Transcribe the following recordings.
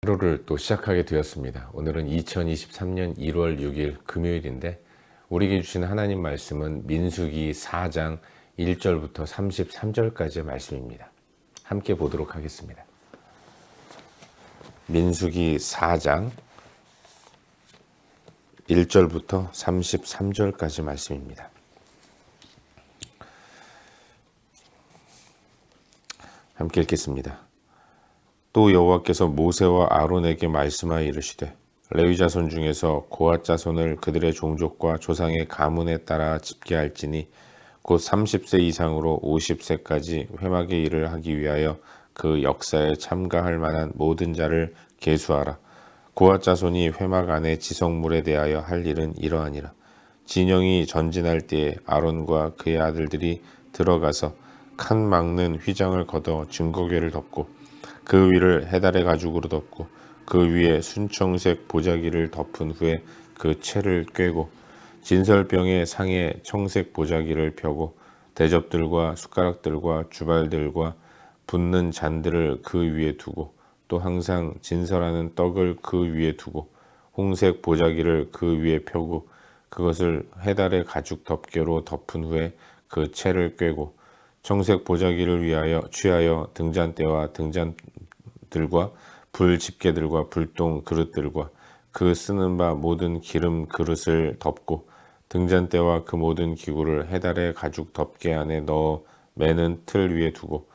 하루를 또 시작하게 되었습니다. 오늘은 2023년 1월 6일 금요일인데 우리에게 주신 하나님 말씀은 민수기 4장 1절부터 33절까지의 말씀입니다. 함께 보도록 하겠습니다. 민수기 4장 1절부터 33절까지 말씀입니다. 함께 읽겠습니다. 또 여호와께서 모세와 아론에게 말씀하여 이르시되 레위 자손 중에서 고핫 자손을 그들의 종족과 조상의 가문에 따라 집계할지니 곧 30세 이상으로 50세까지 회막의 일을 하기 위하여 그 역사에 참가할 만한 모든 자를 계수하라. 고핫 자손이 회막 안에 지성물에 대하여 할 일은 이러하니라. 진영이 전진할 때에 아론과 그의 아들들이 들어가서 칸 막는 휘장을 걷어 증거궤를 덮고 그 위를 해달의 가죽으로 덮고 그 위에 순청색 보자기를 덮은 후에 그 채를 꿰고 진설병의 상에 청색 보자기를 펴고 대접들과 숟가락들과 주발들과 붓는 잔들을 그 위에 두고 또 항상 진설하는 떡을 그 위에 두고 홍색 보자기를 그 위에 펴고 그것을 해달의 가죽 덮개로 덮은 후에 그 채를 꿰고 청색 보자기를 취하여 등잔대와 등잔들과 불 집게들과 불똥 그릇들과 그 쓰는 바 모든 기름 그릇을 덮고 등잔대와 그 모든 기구를 해달의 가죽 덮개 안에 넣어 매는 틀 위에 두고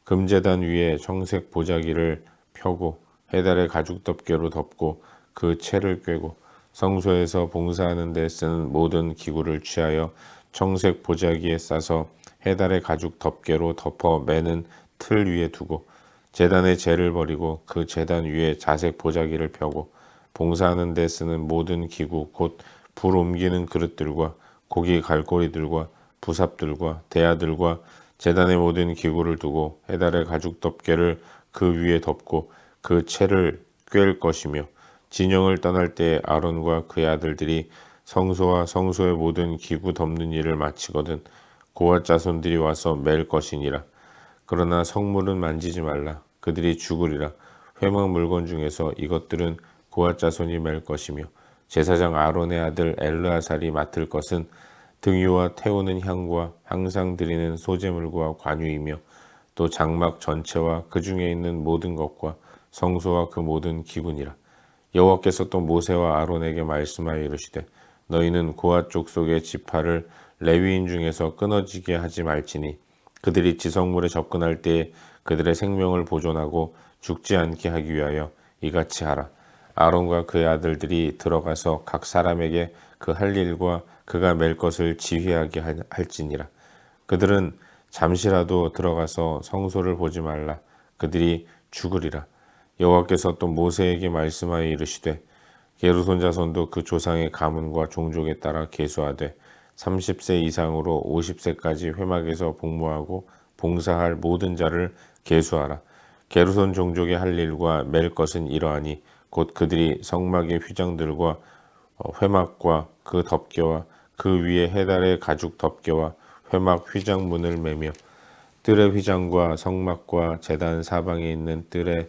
금제단 위에 청색 보자기를 펴고 해달의 가죽 덮개로 덮고 그 채를 꿰고 성소에서 봉사하는 데 쓰는 모든 기구를 취하여 청색 보자기에 싸서 해달의 가죽 덮개로 덮어 매는 틀 위에 두고 제단의 재를 버리고 그 제단 위에 자색 보자기를 펴고 봉사하는 데 쓰는 모든 기구 곧 불 옮기는 그릇들과 고기 갈고리들과 부삽들과 대야들과 제단의 모든 기구를 두고 해달의 가죽 덮개를 그 위에 덮고 그 채를 꿰을 것이며 진영을 떠날 때 아론과 그의 아들들이 성소와 성소의 모든 기구 덮는 일을 마치거든 고핫 자손들이 와서 맬 것이니라. 그러나 성물은 만지지 말라. 그들이 죽으리라. 회막 물건 중에서 이것들은 고핫 자손이 맬 것이며 제사장 아론의 아들 엘르아살이 맡을 것은 등유와 태우는 향과 항상 드리는 소제물과 관유이며 또 장막 전체와 그 중에 있는 모든 것과 성소와 그 모든 기구니라. 여호와께서 또 모세와 아론에게 말씀하여 이르시되 너희는 고핫 족속의 지파를 레위인 중에서 끊어지게 하지 말지니 그들이 지성물에 접근할 때에 그들의 생명을 보존하고 죽지 않게 하기 위하여 이같이 하라. 아론과 그의 아들들이 들어가서 각 사람에게 그 할 일과 그가 맬 것을 지휘하게 할지니라. 그들은 잠시라도 들어가서 성소를 보지 말라. 그들이 죽으리라. 여호와께서 또 모세에게 말씀하여 이르시되 게르손 자손도 그 조상의 가문과 종족에 따라 계수하되 30세 이상으로 50세까지 회막에서 복무하고 봉사할 모든 자를 계수하라. 게르손 종족의 할 일과 맬 것은 이러하니 곧 그들이 성막의 휘장들과 회막과 그 덮개와 그 위에 해달의 가죽 덮개와 회막 휘장문을 매며 뜰의 휘장과 성막과 제단 사방에 있는 뜰의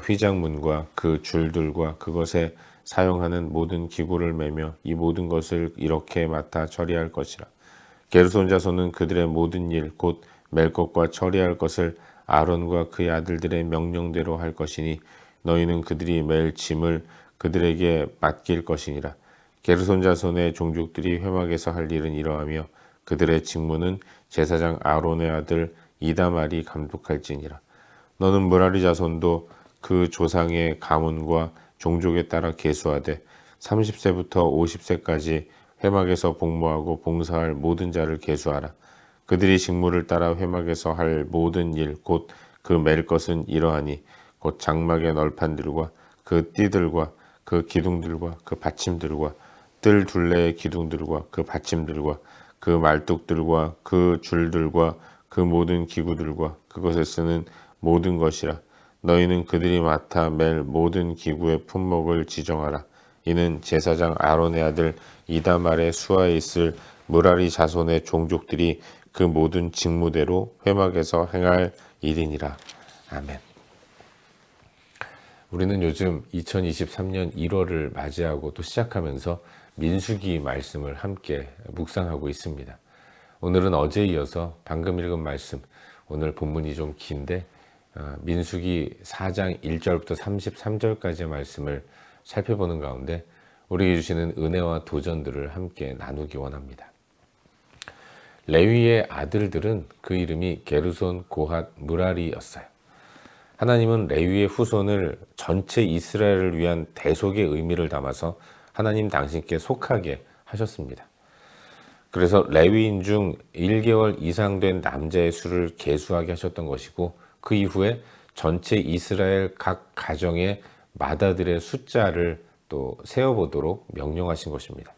휘장문과 그 줄들과 그것에 사용하는 모든 기구를 매며 이 모든 것을 이렇게 맡아 처리할 것이라. 게르손 자손은 그들의 모든 일 곧 맬 것과 처리할 것을 아론과 그의 아들들의 명령대로 할 것이니 너희는 그들이 맬 짐을 그들에게 맡길 것이니라. 게르손 자손의 종족들이 회막에서 할 일은 이러하며 그들의 직무는 제사장 아론의 아들 이다말이 감독할지니라. 너는 므라리 자손도 그 조상의 가문과 종족에 따라 계수하되 30세부터 50세까지 회막에서 복무하고 봉사할 모든 자를 계수하라. 그들이 직무를 따라 회막에서 할 모든 일 곧 그 맬 것은 이러하니 곧 장막의 널판들과 그 띠들과 그 기둥들과 그 받침들과 뜰 둘레의 기둥들과 그 받침들과 그 말뚝들과 그 줄들과 그 모든 기구들과 그것에 쓰는 모든 것이라. 너희는 그들이 맡아 맬 모든 기구의 품목을 지정하라. 이는 제사장 아론의 아들 이다말의 수하에 있을 므라리 자손의 종족들이 그 모든 직무대로 회막에서 행할 일이니라. 아멘. 우리는 요즘 2023년 1월을 맞이하고 또 시작하면서 민수기 말씀을 함께 묵상하고 있습니다. 오늘은 어제에 이어서 방금 읽은 말씀, 오늘 본문이 좀 긴데 민수기 4장 1절부터 33절까지의 말씀을 살펴보는 가운데 우리에게 주시는 은혜와 도전들을 함께 나누기 원합니다. 레위의 아들들은 그 이름이 게르손, 고핫, 무라리였어요. 하나님은 레위의 후손을 전체 이스라엘을 위한 대속의 의미를 담아서 하나님 당신께 속하게 하셨습니다. 그래서 레위인 중 1개월 이상 된 남자의 수를 계수하게 하셨던 것이고, 그 이후에 전체 이스라엘 각 가정의 맏아들의 숫자를 또 세어보도록 명령하신 것입니다.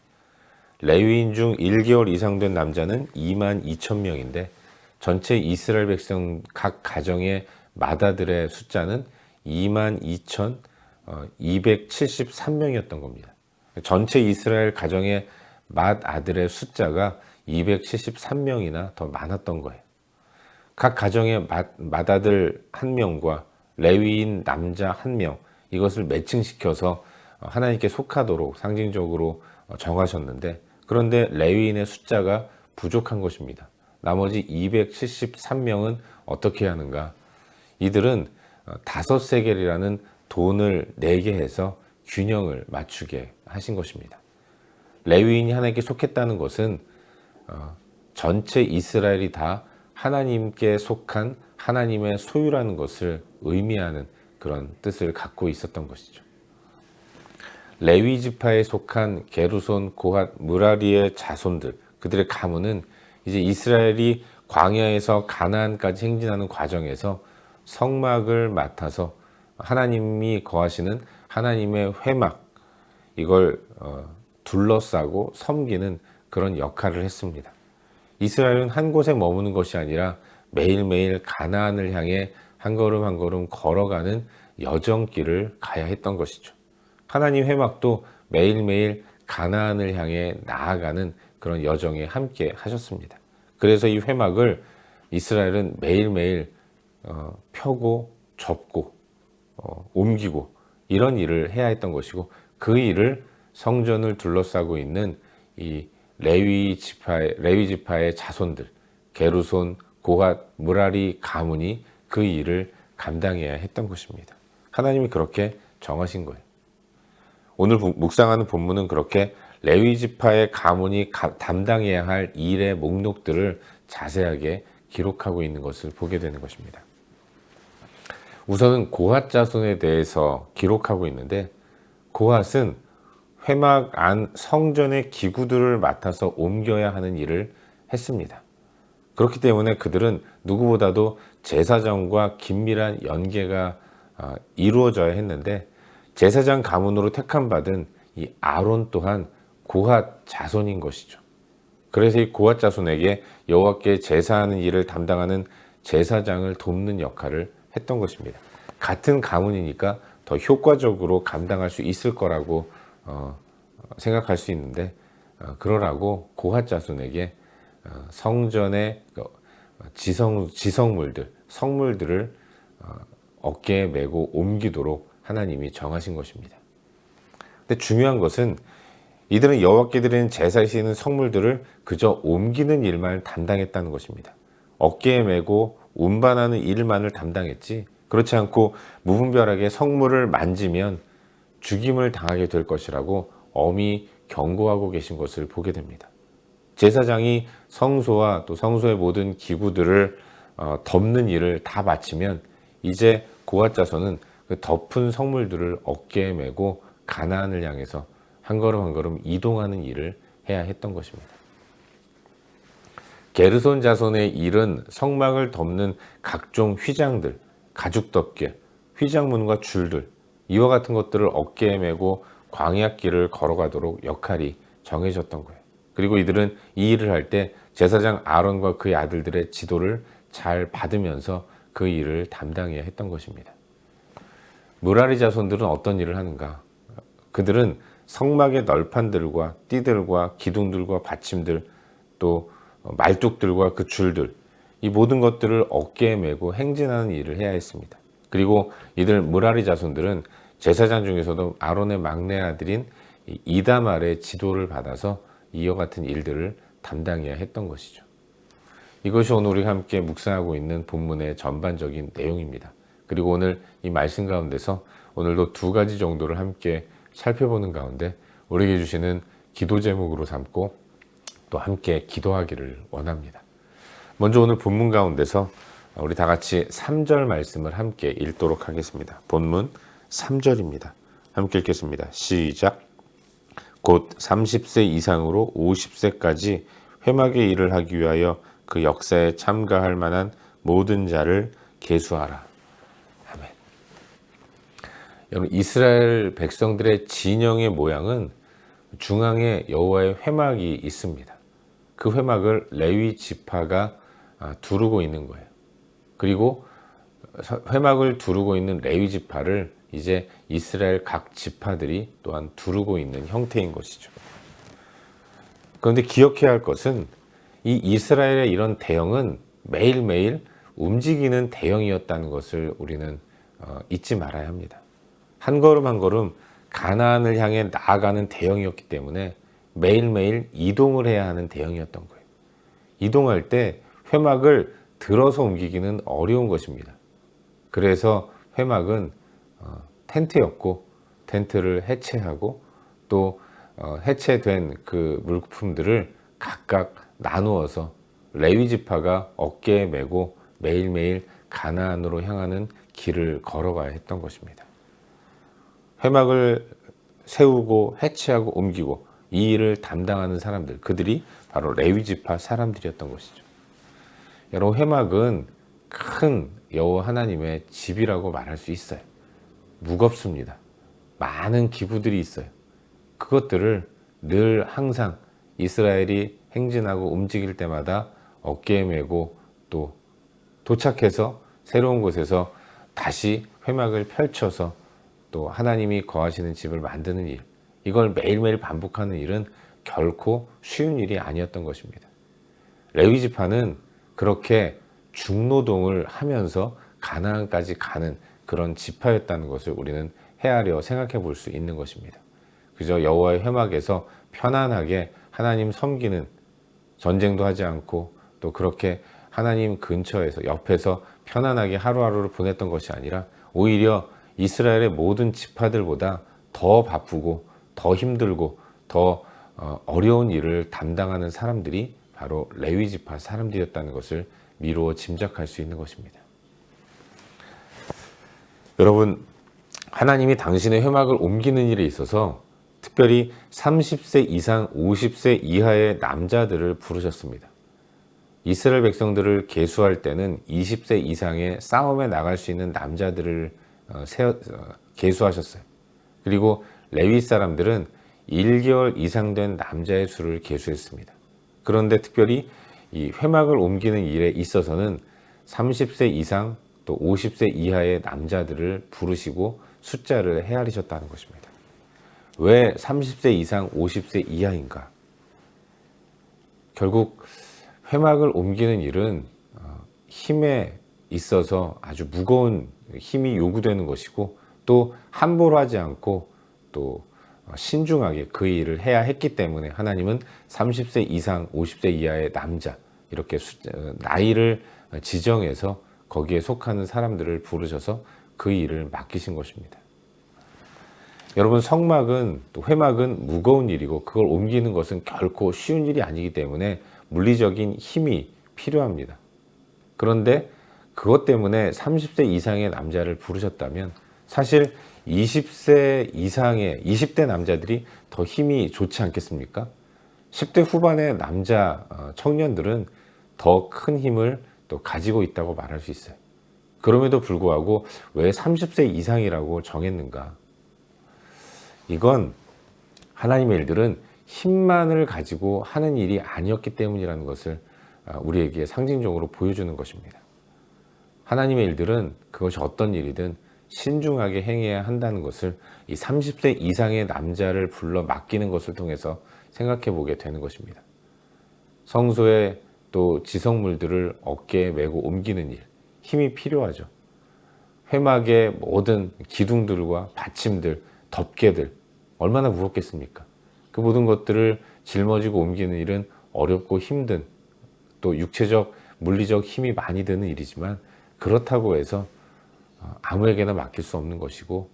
레위인 중 1개월 이상 된 남자는 22,000명인데 전체 이스라엘 백성 각 가정의 맏아들의 숫자는 22,273명이었던 겁니다. 전체 이스라엘 가정의 맏아들의 숫자가 273명이나 더 많았던 거예요. 각 가정의 맏아들 1명과 레위인 남자 1명, 이것을 매칭시켜서 하나님께 속하도록 상징적으로 정하셨는데, 그런데 레위인의 숫자가 부족한 것입니다. 나머지 273명은 어떻게 하는가? 이들은 5세겔이라는 돈을 내게 해서 균형을 맞추게 하신 것입니다. 레위인이 하나님께 속했다는 것은 전체 이스라엘이 다 하나님께 속한 하나님의 소유라는 것을 의미하는 그런 뜻을 갖고 있었던 것이죠. 레위 지파에 속한 게르손, 고핫, 무라리의 자손들, 그들의 가문은 이제 이스라엘이 광야에서 가나안까지 행진하는 과정에서 성막을 맡아서 하나님이 거하시는 하나님의 회막, 이걸 둘러싸고 섬기는 그런 역할을 했습니다. 이스라엘은 한 곳에 머무는 것이 아니라 매일매일 가나안을 향해 한 걸음 한 걸음 걸어가는 여정길을 가야 했던 것이죠. 하나님 회막도 매일매일 가나안을 향해 나아가는 그런 여정에 함께 하셨습니다. 그래서 이 회막을 이스라엘은 매일매일 펴고 접고 옮기고 이런 일을 해야 했던 것이고, 그 일을 성전을 둘러싸고 있는 이 레위 지파의 자손들, 게르손, 고핫, 무라리 가문이 그 일을 감당해야 했던 것입니다. 하나님이 그렇게 정하신 거예요. 오늘 묵상하는 본문은 그렇게 레위 지파의 가문이 담당해야 할 일의 목록들을 자세하게 기록하고 있는 것을 보게 되는 것입니다. 우선은 고핫 자손에 대해서 기록하고 있는데, 고핫은 회막 안 성전의 기구들을 맡아서 옮겨야 하는 일을 했습니다. 그렇기 때문에 그들은 누구보다도 제사장과 긴밀한 연계가 이루어져야 했는데, 제사장 가문으로 택함받은 이 아론 또한 고핫 자손인 것이죠. 그래서 이 고핫 자손에게 여호와께 제사하는 일을 담당하는 제사장을 돕는 역할을 했던 것입니다. 같은 가문이니까 더 효과적으로 감당할 수 있을 거라고 생각할 수 있는데, 그러라고 고핫 자손에게 성전의 지성물들, 성물들을 어깨에 메고 옮기도록 하나님이 정하신 것입니다. 근데 중요한 것은 이들은 여호와께 드리는 제사에 쓰이는 성물들을 그저 옮기는 일만 담당했다는 것입니다. 어깨에 메고 운반하는 일만을 담당했지, 그렇지 않고 무분별하게 성물을 만지면 죽임을 당하게 될 것이라고 엄히 경고하고 계신 것을 보게 됩니다. 제사장이 성소와 또 성소의 모든 기구들을 덮는 일을 다 마치면 이제 고핫 자손은 그 덮은 성물들을 어깨에 메고 가나안을 향해서 한 걸음 한 걸음 이동하는 일을 해야 했던 것입니다. 게르손 자손의 일은 성막을 덮는 각종 휘장들, 가죽덮개, 휘장문과 줄들, 이와 같은 것들을 어깨에 메고 광야길을 걸어가도록 역할이 정해졌던 거예요. 그리고 이들은 이 일을 할 때 제사장 아론과 그의 아들들의 지도를 잘 받으면서 그 일을 담당해야 했던 것입니다. 무라리 자손들은 어떤 일을 하는가? 그들은 성막의 널판들과 띠들과 기둥들과 받침들, 또 말뚝들과 그 줄들, 이 모든 것들을 어깨에 메고 행진하는 일을 해야 했습니다. 그리고 이들 무라리 자손들은 제사장 중에서도 아론의 막내 아들인 이다말의 지도를 받아서 이와 같은 일들을 담당해야 했던 것이죠. 이것이 오늘 우리가 함께 묵상하고 있는 본문의 전반적인 내용입니다. 그리고 오늘 이 말씀 가운데서 오늘도 두 가지 정도를 함께 살펴보는 가운데 우리에게 주시는 기도 제목으로 삼고 또 함께 기도하기를 원합니다. 먼저 오늘 본문 가운데서 우리 다 같이 3절 말씀을 함께 읽도록 하겠습니다. 본문 3절입니다. 함께 읽겠습니다. 시작. 곧 30세 이상으로 50세까지 회막의 일을 하기 위하여 그 역사에 참가할 만한 모든 자를 계수하라. 아멘. 여러분, 이스라엘 백성들의 진영의 모양은 중앙에 여호와의 회막이 있습니다. 그 회막을 레위 지파가 두르고 있는 거예요. 그리고 회막을 두르고 있는 레위 지파를 이제 이스라엘 각 지파들이 또한 두르고 있는 형태인 것이죠. 그런데 기억해야 할 것은 이 이스라엘의 이런 대형은 매일매일 움직이는 대형이었다는 것을 우리는 잊지 말아야 합니다. 한 걸음 한 걸음 가나안을 향해 나아가는 대형이었기 때문에 매일매일 이동을 해야 하는 대형이었던 거예요. 이동할 때 회막을 들어서 옮기기는 어려운 것입니다. 그래서 회막은 텐트였고 텐트를 해체하고 또 해체된 그 물품들을 각각 나누어서 레위 지파가 어깨에 메고 매일매일 가나안으로 향하는 길을 걸어가야 했던 것입니다. 회막을 세우고 해체하고 옮기고 이 일을 담당하는 사람들, 그들이 바로 레위 지파 사람들이었던 것이죠. 여러분, 회막은 큰 여호와 하나님의 집이라고 말할 수 있어요. 무겁습니다. 많은 기구들이 있어요. 그것들을 늘 항상 이스라엘이 행진하고 움직일 때마다 어깨에 메고 또 도착해서 새로운 곳에서 다시 회막을 펼쳐서 또 하나님이 거하시는 집을 만드는 일, 이걸 매일매일 반복하는 일은 결코 쉬운 일이 아니었던 것입니다. 레위 지파는 그렇게 중노동을 하면서 가나안까지 가는 그런 지파였다는 것을 우리는 헤아려 생각해 볼 수 있는 것입니다. 그저 여호와의 회막에서 편안하게 하나님 섬기는, 전쟁도 하지 않고 또 그렇게 하나님 근처에서 옆에서 편안하게 하루하루를 보냈던 것이 아니라 오히려 이스라엘의 모든 지파들보다 더 바쁘고 더 힘들고 더 어려운 일을 담당하는 사람들이 바로 레위 지파 사람들이었다는 것을 미루어 짐작할 수 있는 것입니다. 여러분, 하나님이 당신의 회막을 옮기는 일에 있어서 특별히 30세 이상 50세 이하의 남자들을 부르셨습니다. 이스라엘 백성들을 계수할 때는 20세 이상의 싸움에 나갈 수 있는 남자들을 계수하셨어요. 그리고 레위 사람들은 1개월 이상 된 남자의 수를 계수했습니다. 그런데 특별히 이 회막을 옮기는 일에 있어서는 30세 이상 또 50세 이하의 남자들을 부르시고 숫자를 헤아리셨다는 것입니다. 왜 30세 이상 50세 이하인가? 결국 회막을 옮기는 일은 힘에 있어서 아주 무거운 힘이 요구되는 것이고 또 함부로 하지 않고 또 신중하게 그 일을 해야 했기 때문에 하나님은 30세 이상 50세 이하의 남자, 이렇게 나이를 지정해서 거기에 속하는 사람들을 부르셔서 그 일을 맡기신 것입니다. 여러분, 성막은 또 회막은 무거운 일이고 그걸 옮기는 것은 결코 쉬운 일이 아니기 때문에 물리적인 힘이 필요합니다. 그런데 그것 때문에 30세 이상의 남자를 부르셨다면 사실 20세 이상의 20대 남자들이 더 힘이 좋지 않겠습니까? 10대 후반의 남자 청년들은 더 큰 힘을 또 가지고 있다고 말할 수 있어요. 그럼에도 불구하고 왜 30세 이상이라고 정했는가? 이건 하나님의 일들은 힘만을 가지고 하는 일이 아니었기 때문이라는 것을 우리에게 상징적으로 보여주는 것입니다. 하나님의 일들은 그것이 어떤 일이든 신중하게 행해야 한다는 것을 이 30세 이상의 남자를 불러 맡기는 것을 통해서 생각해 보게 되는 것입니다. 성소에 또 지성물들을 어깨에 메고 옮기는 일, 힘이 필요하죠. 회막의 모든 기둥들과 받침들, 덮개들 얼마나 무겁겠습니까? 그 모든 것들을 짊어지고 옮기는 일은 어렵고 힘든, 또 육체적, 물리적 힘이 많이 드는 일이지만 그렇다고 해서 아무에게나 맡길 수 없는 것이고,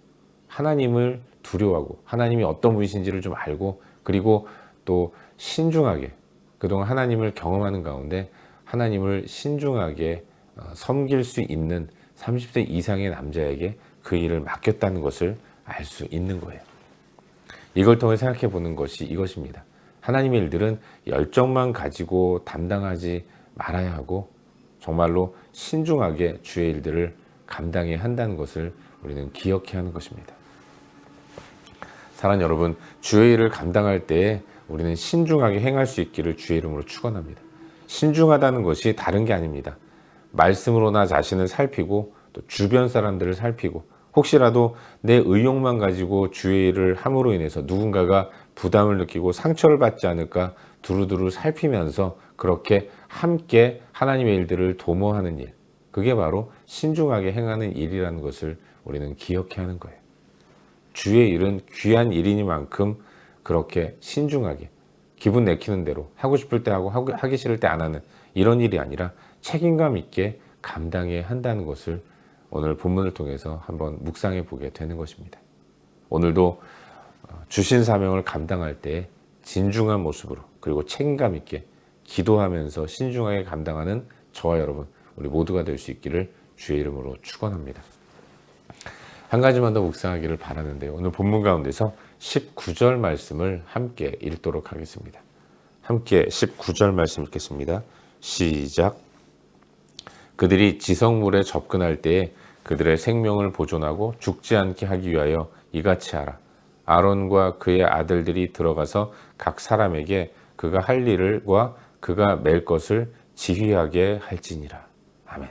하나님을 두려워하고 하나님이 어떤 분이신지를 좀 알고, 그리고 또 신중하게 그동안 하나님을 경험하는 가운데 하나님을 신중하게 섬길 수 있는 30세 이상의 남자에게 그 일을 맡겼다는 것을 알 수 있는 거예요. 이걸 통해 생각해 보는 것이 이것입니다. 하나님의 일들은 열정만 가지고 담당하지 말아야 하고, 정말로 신중하게 주의 일들을 감당해야 한다는 것을 우리는 기억해야 하는 것입니다. 사랑하는 여러분, 주의 일을 감당할 때에 우리는 신중하게 행할 수 있기를 주의 이름으로 축원합니다. 신중하다는 것이 다른 게 아닙니다. 말씀으로 나 자신을 살피고 또 주변 사람들을 살피고, 혹시라도 내 의욕만 가지고 주의 일을 함으로 인해서 누군가가 부담을 느끼고 상처를 받지 않을까 두루두루 살피면서 그렇게 함께 하나님의 일들을 도모하는 일, 그게 바로 신중하게 행하는 일이라는 것을 우리는 기억해야 하는 거예요. 주의 일은 귀한 일이니만큼 그렇게 신중하게 기분 내키는 대로 하고 싶을 때 하고 하기 싫을 때 안 하는 이런 일이 아니라 책임감 있게 감당해야 한다는 것을 오늘 본문을 통해서 한번 묵상해 보게 되는 것입니다. 오늘도 주신 사명을 감당할 때 진중한 모습으로, 그리고 책임감 있게 기도하면서 신중하게 감당하는 저와 여러분, 우리 모두가 될 수 있기를 주의 이름으로 축원합니다. 한 가지만 더 묵상하기를 바라는데요. 오늘 본문 가운데서 19절 말씀을 함께 읽도록 하겠습니다. 함께 19절 말씀 읽겠습니다. 시작. 그들이 지성물에 접근할 때에 그들의 생명을 보존하고 죽지 않게 하기 위하여 이같이 하라. 아론과 그의 아들들이 들어가서 각 사람에게 그가 할 일과 그가 맬 것을 지휘하게 할지니라. 아멘.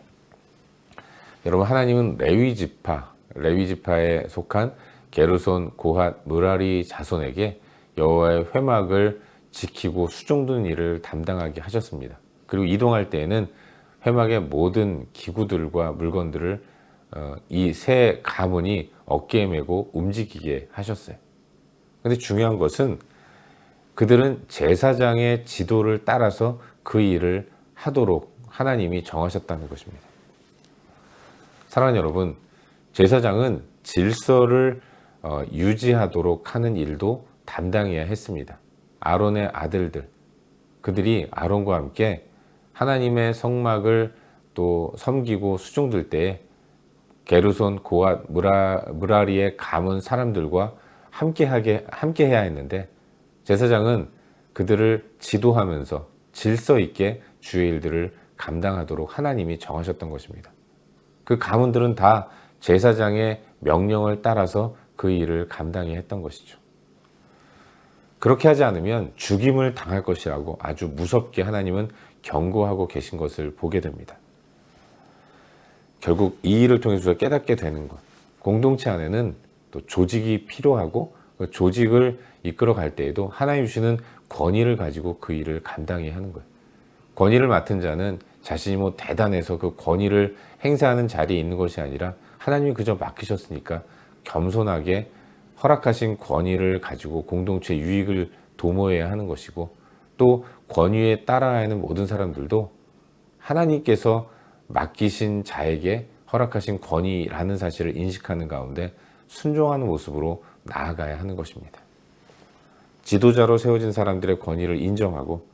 여러분, 하나님은 레위 지파에 속한 게르손, 고핫, 므라리 자손에게 여호와의 회막을 지키고 수종드는 일을 담당하게 하셨습니다. 그리고 이동할 때에는 회막의 모든 기구들과 물건들을 이 세 가문이 어깨에 메고 움직이게 하셨어요. 근데 중요한 것은 그들은 제사장의 지도를 따라서 그 일을 하도록 하나님이 정하셨다는 것입니다. 사랑하는 여러분, 제사장은 질서를 유지하도록 하는 일도 담당해야 했습니다. 아론의 아들들, 그들이 아론과 함께 하나님의 성막을 또 섬기고 수종들 때에 게르손, 고핫, 므라리의 가문 사람들과 함께 해야 했는데, 제사장은 그들을 지도하면서 질서 있게 주의 일들을 감당하도록 하나님이 정하셨던 것입니다. 그 가문들은 다 제사장의 명령을 따라서 그 일을 감당해야 했던 것이죠. 그렇게 하지 않으면 죽임을 당할 것이라고 아주 무섭게 하나님은 경고하고 계신 것을 보게 됩니다. 결국 이 일을 통해서 우리가 깨닫게 되는 것, 공동체 안에는 또 조직이 필요하고, 그 조직을 이끌어 갈 때에도 하나님 주시는 권위를 가지고 그 일을 감당해야 하는 거예요. 권위를 맡은 자는 자신이 뭐 대단해서 그 권위를 행사하는 자리에 있는 것이 아니라 하나님이 그저 맡기셨으니까 겸손하게 허락하신 권위를 가지고 공동체 유익을 도모해야 하는 것이고, 또 권위에 따라야 하는 모든 사람들도 하나님께서 맡기신 자에게 허락하신 권위라는 사실을 인식하는 가운데 순종하는 모습으로 나아가야 하는 것입니다. 지도자로 세워진 사람들의 권위를 인정하고,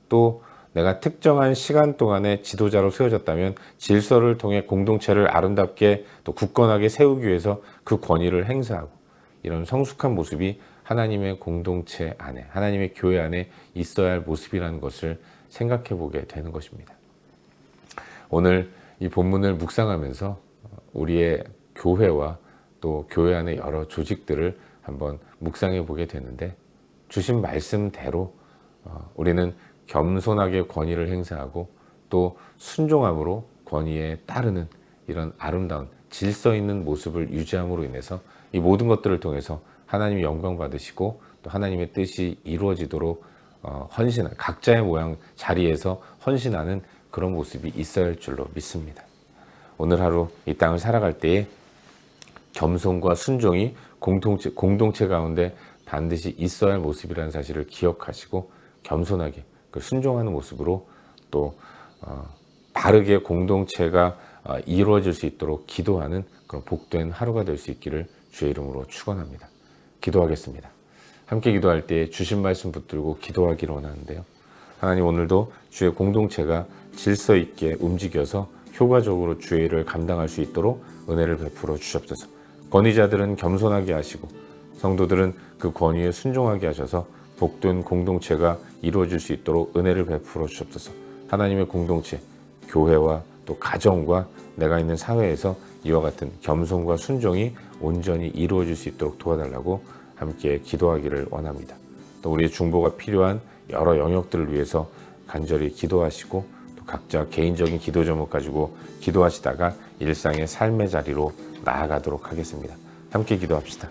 또 내가 특정한 시간 동안에 지도자로 세워졌다면 질서를 통해 공동체를 아름답게 또 굳건하게 세우기 위해서 그 권위를 행사하고, 이런 성숙한 모습이 하나님의 공동체 안에, 하나님의 교회 안에 있어야 할 모습이라는 것을 생각해 보게 되는 것입니다. 오늘 이 본문을 묵상하면서 우리의 교회와 또 교회 안의 여러 조직들을 한번 묵상해 보게 되는데, 주신 말씀대로 우리는 겸손하게 권위를 행사하고 또 순종함으로 권위에 따르는 이런 아름다운 질서 있는 모습을 유지함으로 인해서 이 모든 것들을 통해서 하나님이 영광 받으시고 또 하나님의 뜻이 이루어지도록 헌신한, 각자의 모양 자리에서 헌신하는 그런 모습이 있어야 할 줄로 믿습니다. 오늘 하루 이 땅을 살아갈 때에 겸손과 순종이 공동체 가운데 반드시 있어야 할 모습이라는 사실을 기억하시고 겸손하게 그 순종하는 모습으로 또 바르게 공동체가 이루어질 수 있도록 기도하는 그런 복된 하루가 될 수 있기를 주의 이름으로 축원합니다. 기도하겠습니다. 함께 기도할 때 주신 말씀 붙들고 기도하기를 원하는데요. 하나님, 오늘도 주의 공동체가 질서 있게 움직여서 효과적으로 주의 일을 감당할 수 있도록 은혜를 베풀어 주옵소서. 권위자들은 겸손하게 하시고 성도들은 그 권위에 순종하게 하셔서 복된 공동체가 이루어질 수 있도록 은혜를 베풀어 주옵소서. 하나님의 공동체, 교회와 또 가정과 내가 있는 사회에서 이와 같은 겸손과 순종이 온전히 이루어질 수 있도록 도와달라고 함께 기도하기를 원합니다. 또 우리의 중보가 필요한 여러 영역들을 위해서 간절히 기도하시고 또 각자 개인적인 기도 제목 가지고 기도하시다가 일상의 삶의 자리로 나아가도록 하겠습니다. 함께 기도합시다.